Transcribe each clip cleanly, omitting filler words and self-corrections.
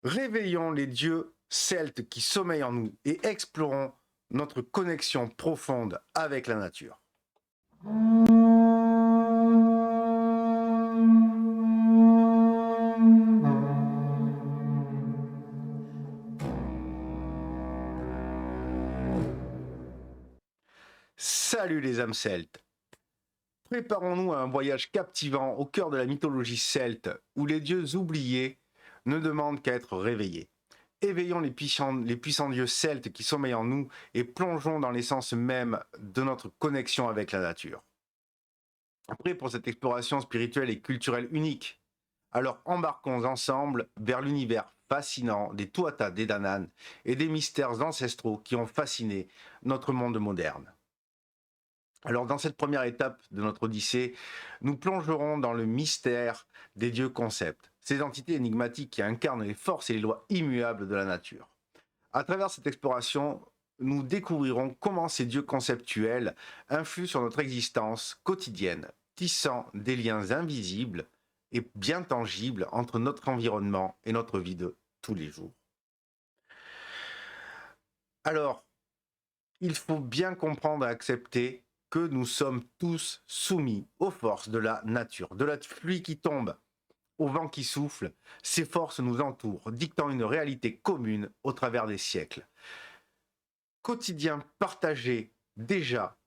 Réveillons les dieux celtes qui sommeillent en nous et explorons notre connexion profonde avec la nature. Salut les âmes celtes. Préparons-nous à un voyage captivant au cœur de la mythologie celte, où les dieux oubliés ne demandent qu'à être réveillés. Éveillons les puissants dieux celtes qui sommeillent en nous et plongeons dans l'essence même de notre connexion avec la nature. Prêts pour cette exploration spirituelle et culturelle unique? Alors embarquons ensemble vers l'univers fascinant des Tuatha Dé Danann et des mystères ancestraux qui ont fasciné notre monde moderne. Alors dans cette première étape de notre odyssée, nous plongerons dans le mystère des dieux concepts, ces entités énigmatiques qui incarnent les forces et les lois immuables de la nature. À travers cette exploration, nous découvrirons comment ces dieux conceptuels influent sur notre existence quotidienne, tissant des liens invisibles et bien tangibles entre notre environnement et notre vie de tous les jours. Alors, il faut bien comprendre et accepter que nous sommes tous soumis aux forces de la nature, de la pluie qui tombe, au vent qui souffle. Ces forces nous entourent, dictant une réalité commune au travers des siècles. Quotidien partagé déjà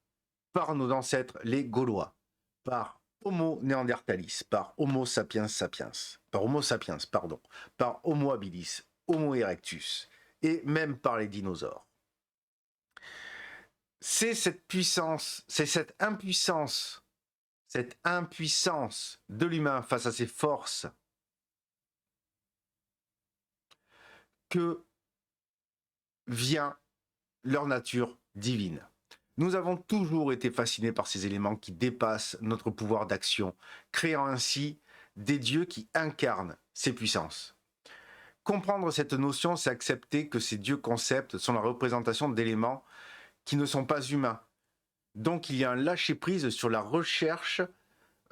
par nos ancêtres les Gaulois, par Homo neanderthalis, par Homo sapiens sapiens, par Homo habilis, Homo erectus, et même par les dinosaures. C'est cette puissance, c'est cette impuissance de l'humain face à ses forces que vient leur nature divine. Nous avons toujours été fascinés par ces éléments qui dépassent notre pouvoir d'action, créant ainsi des dieux qui incarnent ces puissances. Comprendre cette notion, c'est accepter que ces dieux concepts sont la représentation d'éléments qui ne sont pas humains. Donc il y a un lâcher-prise sur la recherche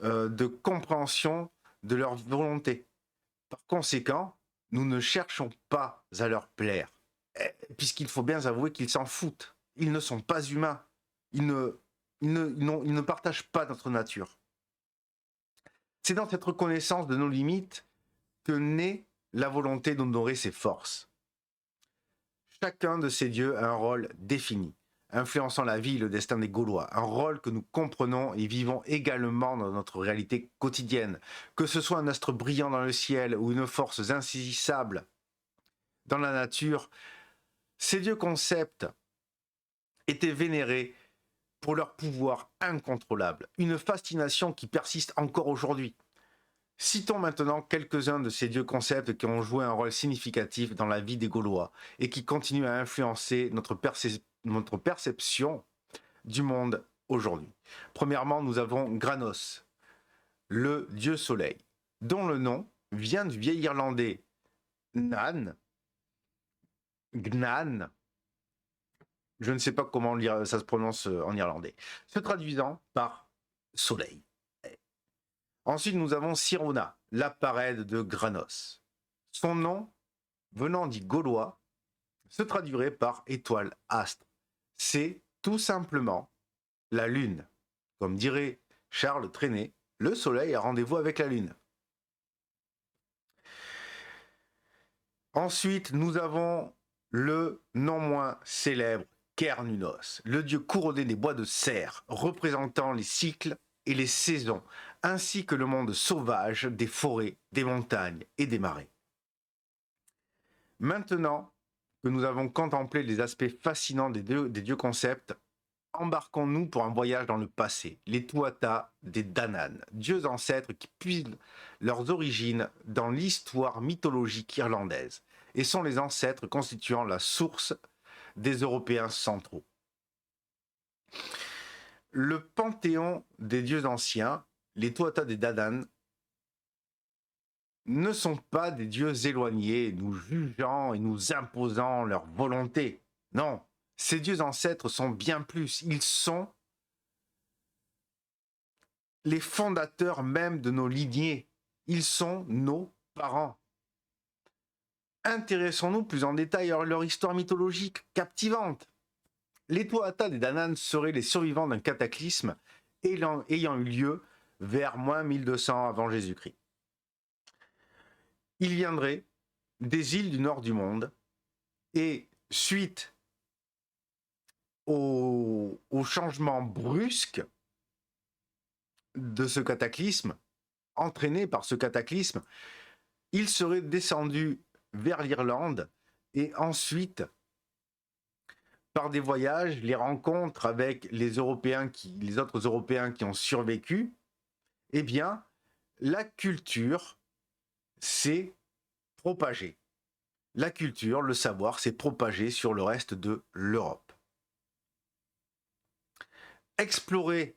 de compréhension de leur volonté. Par conséquent, nous ne cherchons pas à leur plaire, puisqu'il faut bien avouer qu'ils s'en foutent. Ils ne sont pas humains. Ils ne partagent pas notre nature. C'est dans cette reconnaissance de nos limites que naît la volonté d'honorer ses forces. Chacun de ces dieux a un rôle défini, influençant la vie et le destin des Gaulois, un rôle que nous comprenons et vivons également dans notre réalité quotidienne, que ce soit un astre brillant dans le ciel ou une force insaisissable dans la nature. Ces dieux concepts étaient vénérés pour leur pouvoir incontrôlable, une fascination qui persiste encore aujourd'hui. Citons maintenant quelques-uns de ces dieux concepts qui ont joué un rôle significatif dans la vie des Gaulois et qui continuent à influencer notre perception du monde aujourd'hui. Premièrement, nous avons Granos, le dieu soleil, dont le nom vient du vieil irlandais Gnan, je ne sais pas comment ça se prononce en irlandais, se traduisant par soleil. Ensuite, nous avons Sirona, la parède de Granos. Son nom, venant dit gaulois, se traduirait par étoile astre. C'est tout simplement la lune. Comme dirait Charles Trenet, le soleil a rendez-vous avec la lune. Ensuite, nous avons le non moins célèbre Cernunnos, le dieu couronné des bois de serre, représentant les cycles et les saisons, ainsi que le monde sauvage des forêts, des montagnes et des marais. Maintenant que nous avons contemplé les aspects fascinants des dieux concepts, embarquons-nous pour un voyage dans le passé, les Tuatha Dé Danann, dieux ancêtres qui puisent leurs origines dans l'histoire mythologique irlandaise et sont les ancêtres constituant la source des Européens centraux. Le panthéon des dieux anciens, les Tuatha Dé Danann, ne sont pas des dieux éloignés, nous jugeant et nous imposant leur volonté. Non, ces dieux ancêtres sont bien plus. Ils sont les fondateurs même de nos lignées. Ils sont nos parents. Intéressons-nous plus en détail à leur histoire mythologique captivante. Les Tuatha Dé Danann seraient les survivants d'un cataclysme ayant eu lieu vers moins 1200 avant Jésus-Christ. Ils viendraient des îles du nord du monde et suite au changement brusque de ce cataclysme, entraîné par ce cataclysme, ils seraient descendus vers l'Irlande et ensuite, par des voyages, les rencontres avec les autres Européens qui ont survécu, eh bien, la culture s'est propagée. La culture, le savoir s'est propagé sur le reste de l'Europe. Explorer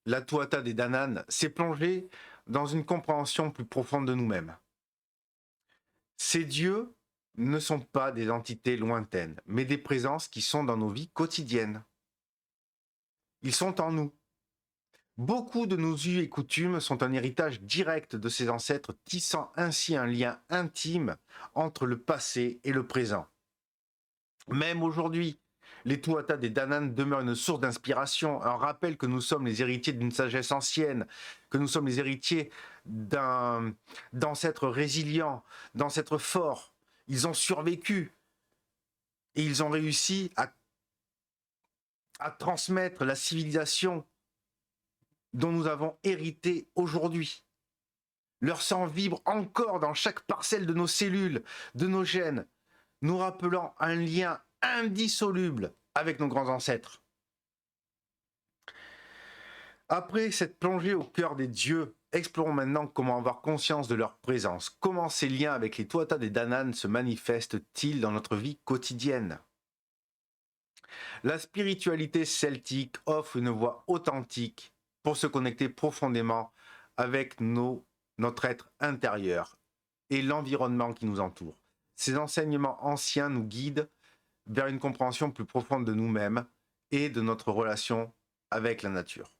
la Tuatha Dé Danann, c'est plonger dans une compréhension plus profonde de nous-mêmes. Ces dieux ne sont pas des entités lointaines, mais des présences qui sont dans nos vies quotidiennes. Ils sont en nous. Beaucoup de nos us et coutumes sont un héritage direct de ces ancêtres, tissant ainsi un lien intime entre le passé et le présent. Même aujourd'hui, les Tuatha Dé Danann demeurent une source d'inspiration, un rappel que nous sommes les héritiers d'une sagesse ancienne, que nous sommes les héritiers d'ancêtres résilients, d'ancêtres forts. Ils ont survécu et ils ont réussi à transmettre la civilisation dont nous avons hérité aujourd'hui. Leur sang vibre encore dans chaque parcelle de nos cellules, de nos gènes, nous rappelant un lien indissoluble avec nos grands ancêtres. Après cette plongée au cœur des dieux, explorons maintenant comment avoir conscience de leur présence. Comment ces liens avec les Tuatha Dé Danann se manifestent-ils dans notre vie quotidienne ? La spiritualité celtique offre une voie authentique pour se connecter profondément avec notre être intérieur et l'environnement qui nous entoure. Ces enseignements anciens nous guident vers une compréhension plus profonde de nous-mêmes et de notre relation avec la nature.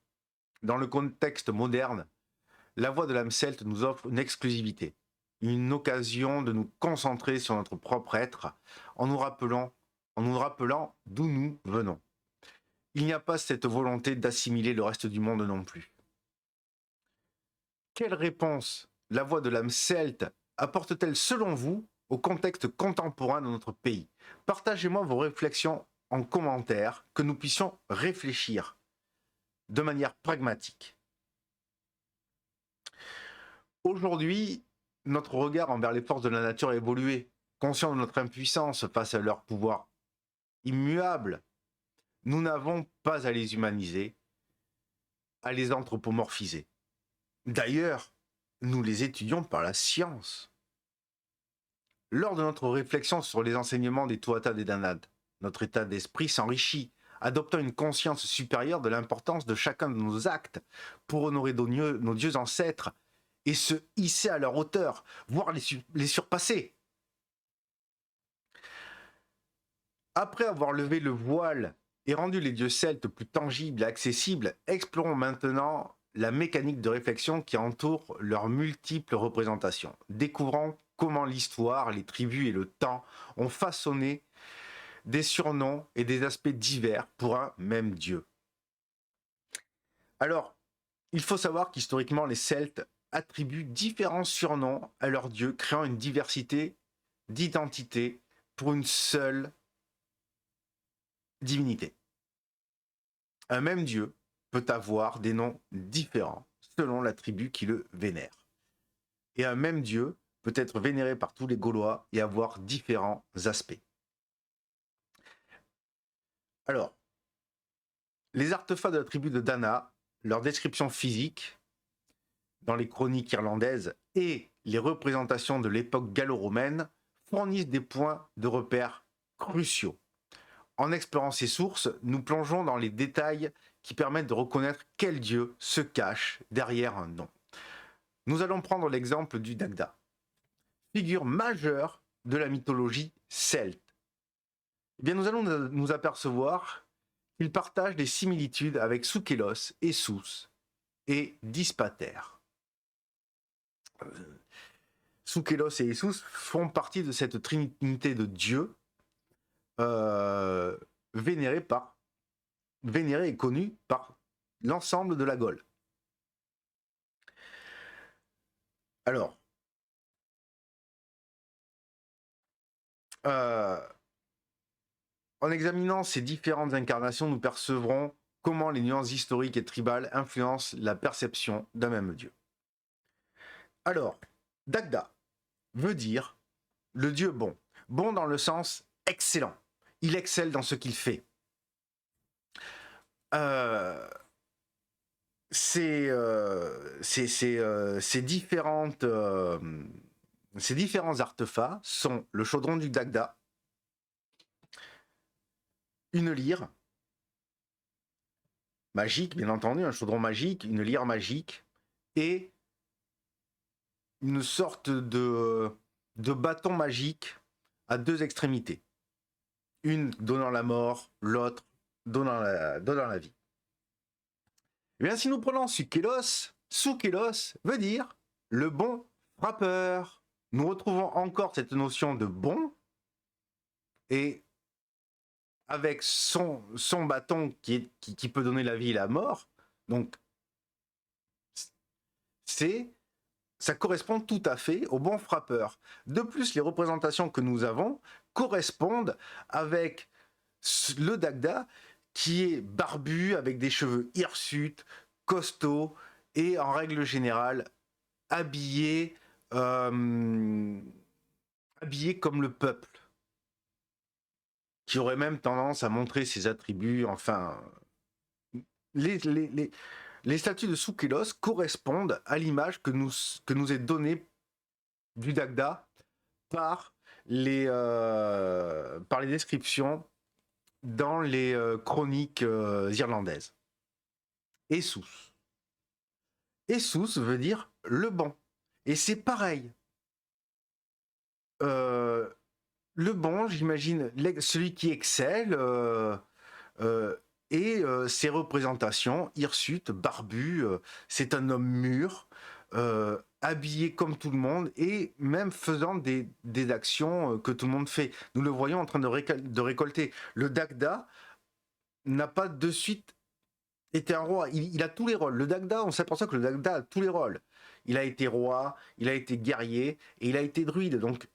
Dans le contexte moderne, la voix de l'âme celte nous offre une exclusivité, une occasion de nous concentrer sur notre propre être en nous rappelant d'où nous venons. Il n'y a pas cette volonté d'assimiler le reste du monde non plus. Quelle réponse la voix de l'âme celte apporte-t-elle selon vous au contexte contemporain de notre pays ? Partagez-moi vos réflexions en commentaire, que nous puissions réfléchir de manière pragmatique. Aujourd'hui, notre regard envers les forces de la nature a évolué. Conscient de notre impuissance face à leur pouvoir immuable, nous n'avons pas à les humaniser, à les anthropomorphiser. D'ailleurs, nous les étudions par la science. Lors de notre réflexion sur les enseignements des Tuatha Dé Danann, notre état d'esprit s'enrichit, adoptant une conscience supérieure de l'importance de chacun de nos actes pour honorer nos dieux ancêtres et se hisser à leur hauteur, voire les surpasser. Après avoir levé le voile et rendu les dieux celtes plus tangibles et accessibles, explorons maintenant la mécanique de réflexion qui entoure leurs multiples représentations. Découvrons comment l'histoire, les tribus et le temps ont façonné des surnoms et des aspects divers pour un même dieu. Alors, il faut savoir qu'historiquement, les Celtes attribuent différents surnoms à leurs dieux, créant une diversité d'identités pour une seule divinité. Un même dieu peut avoir des noms différents selon la tribu qui le vénère. Et un même dieu peut être vénéré par tous les Gaulois et avoir différents aspects. Alors, les artefacts de la tribu de Dana, leur description physique dans les chroniques irlandaises et les représentations de l'époque gallo-romaine fournissent des points de repère cruciaux. En explorant ces sources, nous plongeons dans les détails qui permettent de reconnaître quel dieu se cache derrière un nom. Nous allons prendre l'exemple du Dagda, figure majeure de la mythologie celte. Eh bien, nous allons nous apercevoir qu'il partage des similitudes avec Soukélos et Sous et Dispater. Soukelos et Essus font partie de cette trinité de dieux vénérée et connue par l'ensemble de la Gaule. Alors, en examinant ces différentes incarnations, nous percevrons comment les nuances historiques et tribales influencent la perception d'un même dieu. Alors, Dagda veut dire le dieu bon. Bon dans le sens excellent. Il excelle dans ce qu'il fait. Ces différents artefacts sont le chaudron du Dagda, une lyre magique, bien entendu, un chaudron magique, une lyre magique, et une sorte de bâton magique à deux extrémités. Une donnant la mort, l'autre donnant la vie. Et bien, si nous prenons Soukelos veut dire le bon frappeur. Nous retrouvons encore cette notion de bon, et avec son bâton qui peut donner la vie et la mort. Donc, ça correspond tout à fait au bon frappeur. De plus, les représentations que nous avons correspondent avec le Dagda, qui est barbu, avec des cheveux hirsutes, costaud, et en règle générale habillé comme le peuple, qui aurait même tendance à montrer ses attributs. Enfin, les statues de Soukelos correspondent à l'image que nous est donnée du Dagda par les descriptions dans les chroniques irlandaises. Essus veut dire le bon. Et c'est pareil. Le bon, j'imagine, celui qui excelle, et ses représentations, hirsute, barbu, c'est un homme mûr, habillé comme tout le monde, et même faisant des actions que tout le monde fait. Nous le voyons en train de récolter. Le Dagda n'a pas de suite été un roi. Il a tous les rôles. Le Dagda, on s'aperçoit que le Dagda a tous les rôles. Il a été roi, il a été guerrier, et il a été druide. Donc,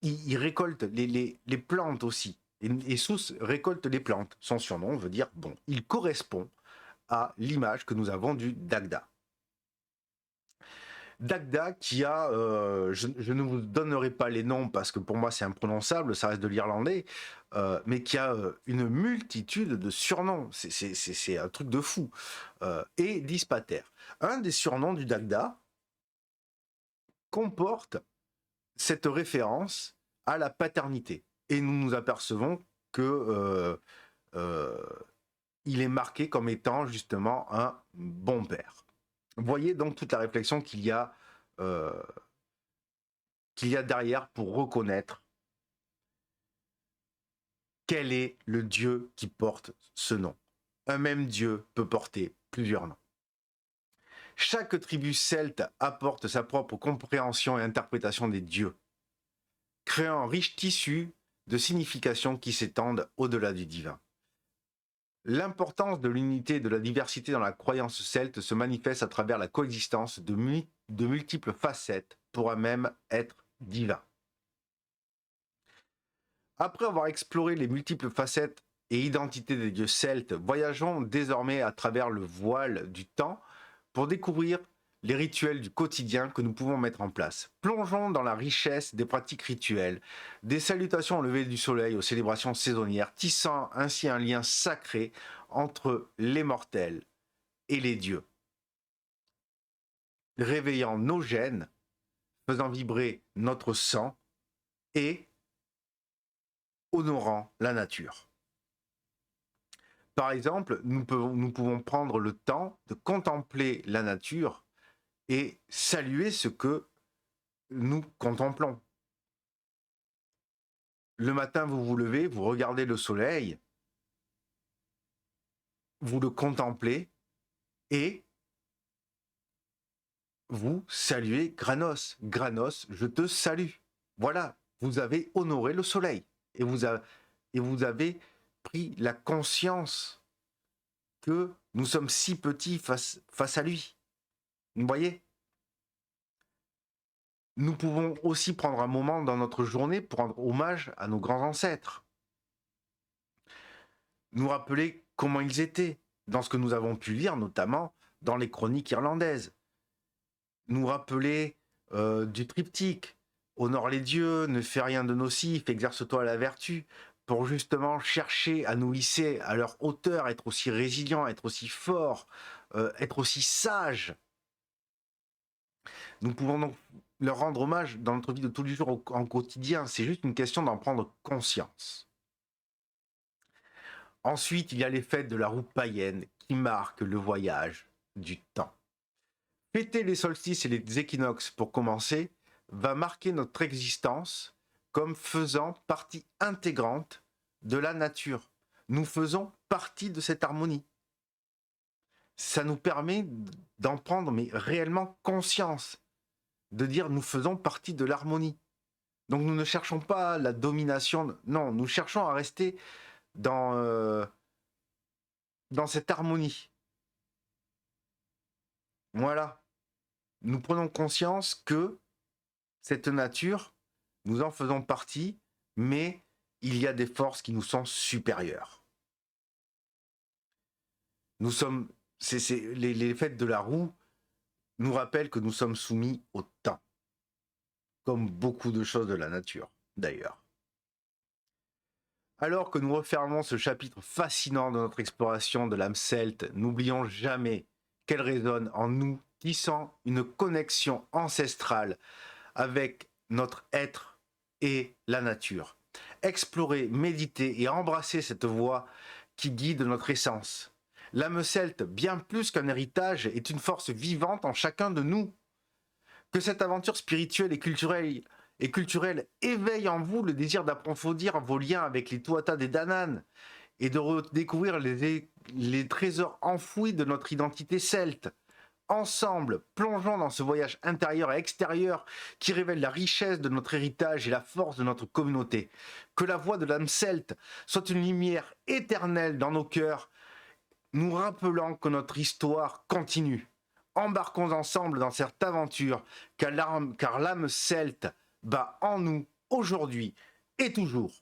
il récolte les plantes aussi. Et Sous récolte les plantes. Son surnom veut dire bon. Il correspond à l'image que nous avons du Dagda. Dagda qui a, je ne vous donnerai pas les noms parce que pour moi c'est imprononçable, ça reste de l'irlandais, mais qui a une multitude de surnoms. C'est un truc de fou. Et Dispater. Un des surnoms du Dagda comporte cette référence à la paternité. Et nous nous apercevons que il est marqué comme étant justement un bon père. Voyez donc toute la réflexion qu'il y a derrière pour reconnaître quel est le Dieu qui porte ce nom. Un même Dieu peut porter plusieurs noms. Chaque tribu celte apporte sa propre compréhension et interprétation des dieux, créant un riche tissu de significations qui s'étendent au-delà du divin. L'importance de l'unité et de la diversité dans la croyance celte se manifeste à travers la coexistence de multiples facettes pour même être divin. Après avoir exploré les multiples facettes et identités des dieux celtes, voyageons désormais à travers le voile du temps pour découvrir les rituels du quotidien que nous pouvons mettre en place. Plongeons dans la richesse des pratiques rituelles, des salutations au lever du soleil aux célébrations saisonnières, tissant ainsi un lien sacré entre les mortels et les dieux, réveillant nos gènes, faisant vibrer notre sang et honorant la nature. Par exemple, nous pouvons prendre le temps de contempler la nature et saluer ce que nous contemplons. Le matin, vous vous levez, vous regardez le soleil, vous le contemplez et vous saluez Granos. Granos, je te salue. Voilà, vous avez honoré le soleil et vous avez pris la conscience que nous sommes si petits face à lui. Vous voyez? Nous pouvons aussi prendre un moment dans notre journée pour rendre hommage à nos grands ancêtres. Nous rappeler comment ils étaient, dans ce que nous avons pu lire, notamment dans les chroniques irlandaises. Nous rappeler du triptyque, honore les dieux, ne fais rien de nocif, exerce-toi la vertu, pour justement chercher à nous hisser à leur hauteur, être aussi résilient, être aussi fort, être aussi sage. Nous pouvons donc leur rendre hommage dans notre vie de tous les jours en quotidien. C'est juste une question d'en prendre conscience. Ensuite, il y a les fêtes de la roue païenne qui marquent le voyage du temps. Fêter les solstices et les équinoxes pour commencer va marquer notre existence comme faisant partie intégrante de la nature. Nous faisons partie de cette harmonie. Ça nous permet d'en prendre mais réellement conscience, de dire nous faisons partie de l'harmonie. Donc nous ne cherchons pas la domination, non, nous cherchons à rester dans cette harmonie. Voilà. Nous prenons conscience que cette nature, nous en faisons partie, mais il y a des forces qui nous sont supérieures. Nous sommes, les fêtes de la roue nous rappellent que nous sommes soumis au temps, comme beaucoup de choses de la nature, d'ailleurs. Alors que nous refermons ce chapitre fascinant de notre exploration de l'âme celte, n'oublions jamais qu'elle résonne en nous, tissant une connexion ancestrale avec notre être et la nature. Explorer, méditer et embrasser cette voie qui guide notre essence. L'âme celte, bien plus qu'un héritage, est une force vivante en chacun de nous. Que cette aventure spirituelle et culturelle éveille en vous le désir d'approfondir vos liens avec les Tuatha Dé Danann et de redécouvrir les trésors enfouis de notre identité celte. Ensemble, plongeons dans ce voyage intérieur et extérieur qui révèle la richesse de notre héritage et la force de notre communauté. Que la voix de l'âme celte soit une lumière éternelle dans nos cœurs, nous rappelant que notre histoire continue. Embarquons ensemble dans cette aventure, car l'âme celte bat en nous aujourd'hui et toujours.